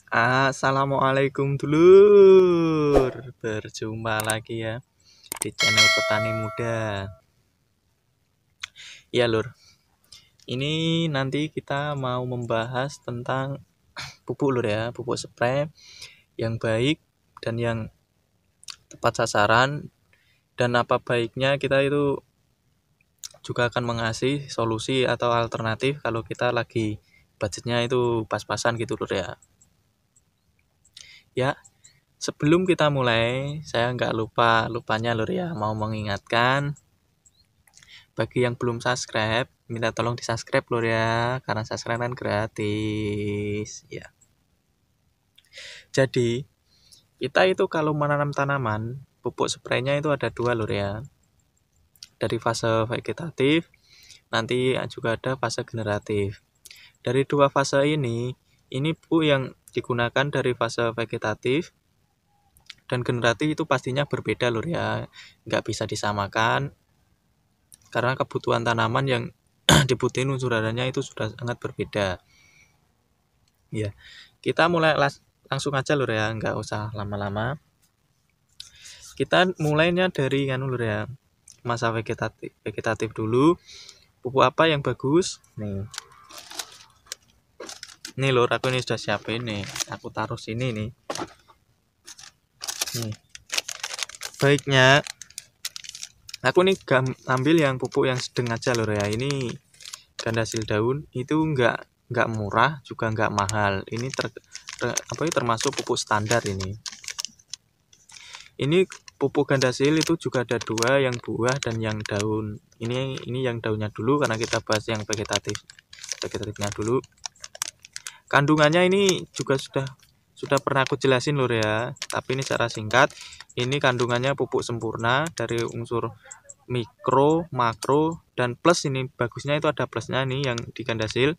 Assalamualaikum dulur, berjumpa lagi ya di channel Petani Muda. Ya lur, ini nanti kita mau membahas tentang pupuk lur ya, pupuk spray yang baik dan yang tepat sasaran, dan apa baiknya kita itu juga akan mengasih solusi atau alternatif kalau kita lagi budgetnya itu pas-pasan gitu lur ya. Ya, sebelum kita mulai, saya nggak lupanya lur ya, mau mengingatkan bagi yang belum subscribe, minta tolong di-subscribe lur ya, karena subscribe kan gratis ya. Jadi, kita itu kalau menanam tanaman, pupuk spraynya itu ada dua lur ya. Dari fase vegetatif, nanti juga ada fase generatif. Dari dua fase ini pupuk yang digunakan dari fase vegetatif dan generatif itu pastinya berbeda lur ya, nggak bisa disamakan karena kebutuhan tanaman yang dibutuhin unsur harianya itu sudah sangat berbeda ya. Kita mulai langsung aja lur ya, nggak usah lama-lama. Kita mulainya dari lur ya, masa vegetatif dulu. Pupuk apa yang bagus nih lur, aku ini sudah siapin nih, aku taruh sini nih. Baiknya aku nih ambil yang pupuk yang sedang aja lur ya. Ini gandasil daun itu nggak murah juga nggak mahal. Ini termasuk pupuk standar ini. Ini pupuk gandasil itu juga ada dua, yang buah dan yang daun. Ini yang daunnya dulu karena kita bahas yang vegetatifnya dulu. Kandungannya ini juga sudah pernah aku jelasin lur ya, tapi ini secara singkat. Ini kandungannya pupuk sempurna dari unsur mikro, makro, dan plus. Ini bagusnya itu ada plusnya nih, yang di gandasil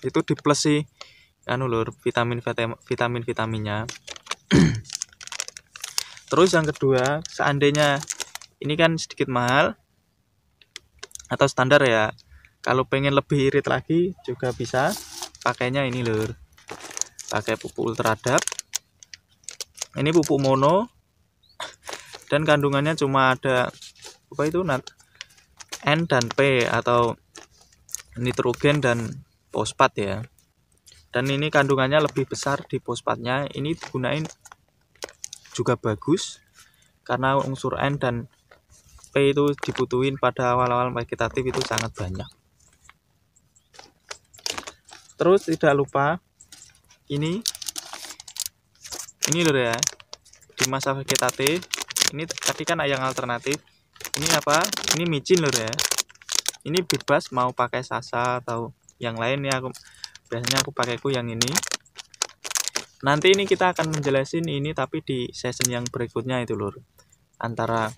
itu di plus sih lur, vitaminnya. Terus yang kedua, seandainya ini kan sedikit mahal atau standar ya, kalau pengen lebih irit lagi juga bisa pakainya ini lur, pakai pupuk ultradap. Ini pupuk mono dan kandungannya cuma ada N dan P atau nitrogen dan fosfat ya. Dan ini kandungannya lebih besar di fosfatnya. Ini digunain juga bagus karena unsur N dan P itu dibutuhin pada awal-awal vegetatif itu sangat banyak. Terus tidak lupa ini lur ya, di masa vegetatif ini tadi kan yang alternatif. Ini apa? Ini micin lur ya. Ini bebas mau pakai sasa atau yang lain ya. Biasanya aku pakaiku yang ini. Nanti ini kita akan menjelasin ini tapi di season yang berikutnya itu lur. Antara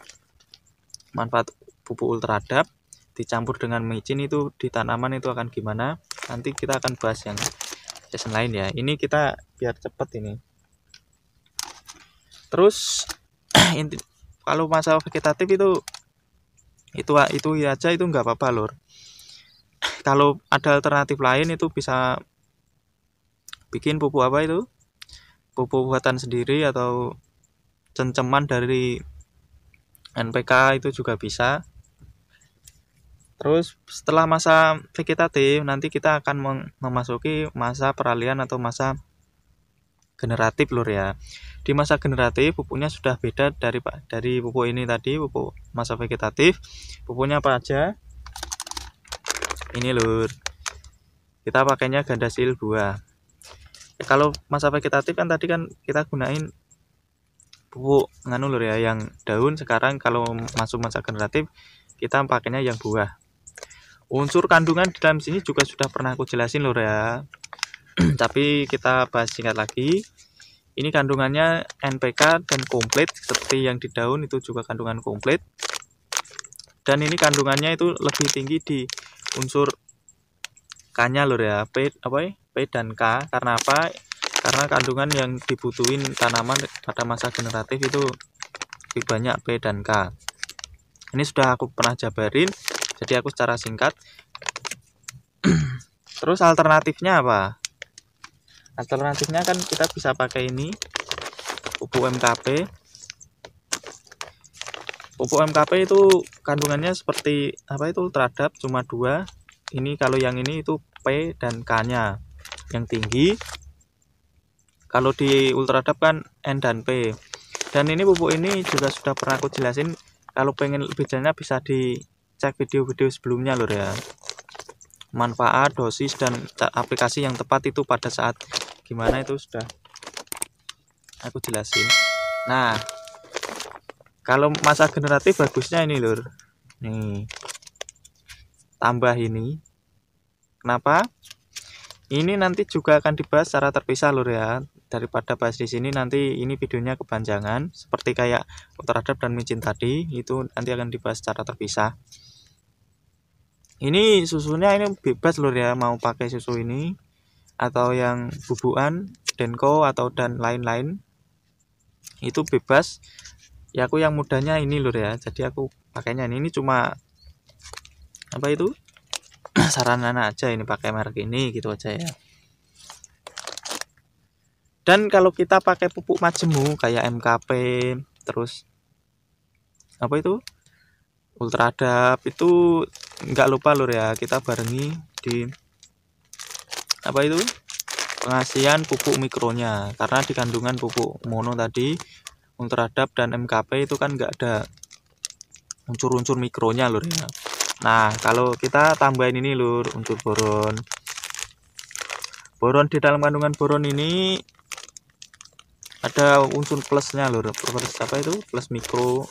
manfaat pupuk ultradap dicampur dengan micin itu di tanaman itu akan gimana? Nanti kita akan bahas yang season lain ya. Ini kita biar cepet ini. Terus kalau masa vegetatif itu aja itu nggak apa-apa lur. Kalau ada alternatif lain itu bisa bikin pupuk apa itu, pupuk buatan sendiri atau cengceman dari NPK itu juga bisa. Terus setelah masa vegetatif nanti kita akan memasuki masa peralihan atau masa generatif lur ya. Di masa generatif pupuknya sudah beda dari pupuk ini tadi, pupuk masa vegetatif. Pupuknya apa aja? Ini lur, kita pakainya gandasil buah. Kalau masa vegetatif kan tadi kan kita gunain pupuk lur ya, yang daun. Sekarang kalau masuk masa generatif kita pakainya yang buah. Unsur kandungan di dalam sini juga sudah pernah aku jelasin lur ya. Tapi kita bahas singkat lagi. Ini kandungannya NPK dan komplit seperti yang di daun itu juga kandungan komplit. Dan ini kandungannya itu lebih tinggi di unsur K-nya lur ya, P dan K. Karena apa? Karena kandungan yang dibutuhin tanaman pada masa generatif itu lebih banyak P dan K. Ini sudah aku pernah jabarin, jadi aku secara singkat. Terus alternatifnya apa? Alternatifnya kan kita bisa pakai ini, pupuk MKP. Pupuk MKP itu kandungannya seperti apa itu Ultradap, cuma 2. Ini kalau yang ini itu P dan K-nya yang tinggi. Kalau di Ultradap kan N dan P. Dan ini pupuk ini juga sudah pernah aku jelasin. Kalau pengen lebih jelasnya bisa dicek video-video sebelumnya lur ya. Manfaat, dosis, dan aplikasi yang tepat itu pada saat gimana itu sudah aku jelasin. Nah, kalau masa generatif bagusnya ini lur. Nih. Tambah ini. Kenapa? Ini nanti juga akan dibahas secara terpisah lur ya. Daripada bahas di sini nanti ini videonya kepanjangan seperti kayak Ultradap dan micin tadi, itu nanti akan dibahas secara terpisah. Ini susunya ini bebas lur ya, mau pakai susu ini atau yang bubukan, Denko atau dan lain-lain. Itu bebas. Ya aku yang mudanya ini lur ya. Jadi aku pakainya ini cuma apa itu? Saranan aja ini pakai merek ini gitu aja ya. Dan kalau kita pakai pupuk majemuk kayak MKP, terus apa itu? Ultradap itu nggak lupa lur ya, kita barengi di apa itu? Pengasihan pupuk mikronya, karena di kandungan pupuk mono tadi Ultradap dan MKP itu kan nggak ada unsur-unsur mikronya lur ya. Nah, kalau kita tambahin ini lur, unsur boron. Boron di dalam kandungan boron ini ada unsur plusnya lur. Plus apa itu? Plus mikro.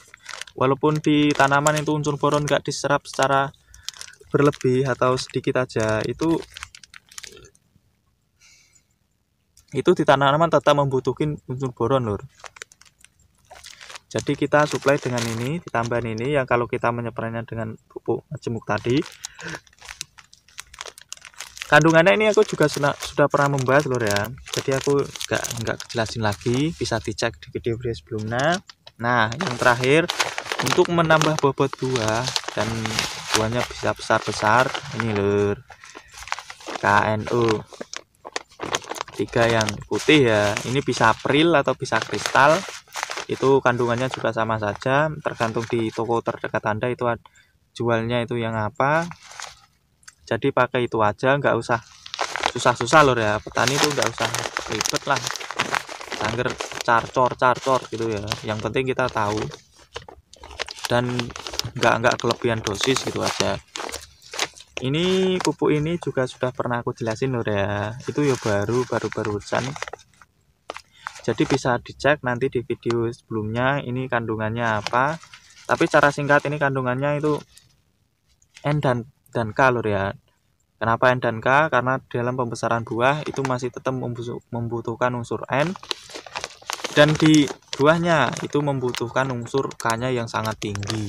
Walaupun di tanaman itu unsur boron nggak diserap secara berlebih atau sedikit aja, itu di tanaman tetap membutuhkan unsur boron lur. Jadi kita suplai dengan ini, ditambah ini yang kalau kita menyeprainya dengan pupuk majemuk tadi. Kandungannya ini aku juga sudah pernah membahas lur ya. Jadi aku nggak jelasin lagi, bisa dicek di video-video sebelumnya. Nah, yang terakhir untuk menambah bobot buah dan buahnya bisa besar-besar, ini lur. KNO 3 yang putih ya. Ini bisa April atau bisa kristal. Itu kandungannya juga sama saja, tergantung di toko terdekat Anda itu jualnya itu yang apa. Jadi pakai itu aja, nggak usah susah-susah lur ya. Petani itu nggak usah ribet lah, sangger carcor gitu ya. Yang penting kita tahu dan nggak kelebihan dosis gitu aja. Ini pupuk ini juga sudah pernah aku jelasin lur ya. Itu ya barusan. Jadi bisa dicek nanti di video sebelumnya ini kandungannya apa. Tapi cara singkat ini kandungannya itu N dan K lur ya. Kenapa N dan K? Karena dalam pembesaran buah itu masih tetap membutuhkan unsur N. Dan di buahnya itu membutuhkan unsur K-nya yang sangat tinggi.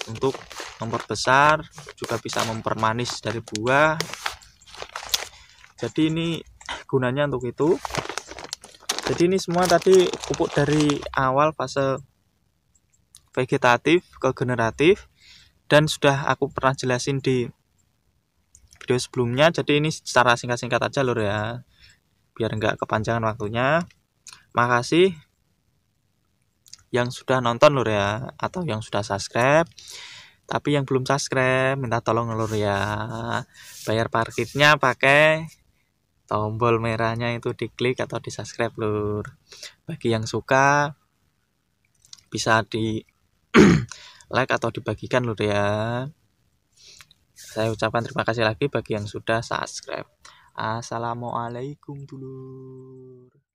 Untuk memperbesar, juga bisa mempermanis dari buah. Jadi ini gunanya untuk itu. Jadi ini semua tadi pupuk dari awal fase vegetatif ke generatif, dan sudah aku pernah jelasin di video sebelumnya. Jadi ini secara singkat-singkat aja lur ya, biar nggak kepanjangan waktunya. Makasih yang sudah nonton lur ya, atau yang sudah subscribe. Tapi yang belum subscribe minta tolong lur ya, bayar parkirnya pakai tombol merahnya itu diklik atau di subscribe lur. Bagi yang suka bisa di like atau dibagikan lur ya. Saya ucapkan terima kasih lagi bagi yang sudah subscribe. Assalamualaikum dulur.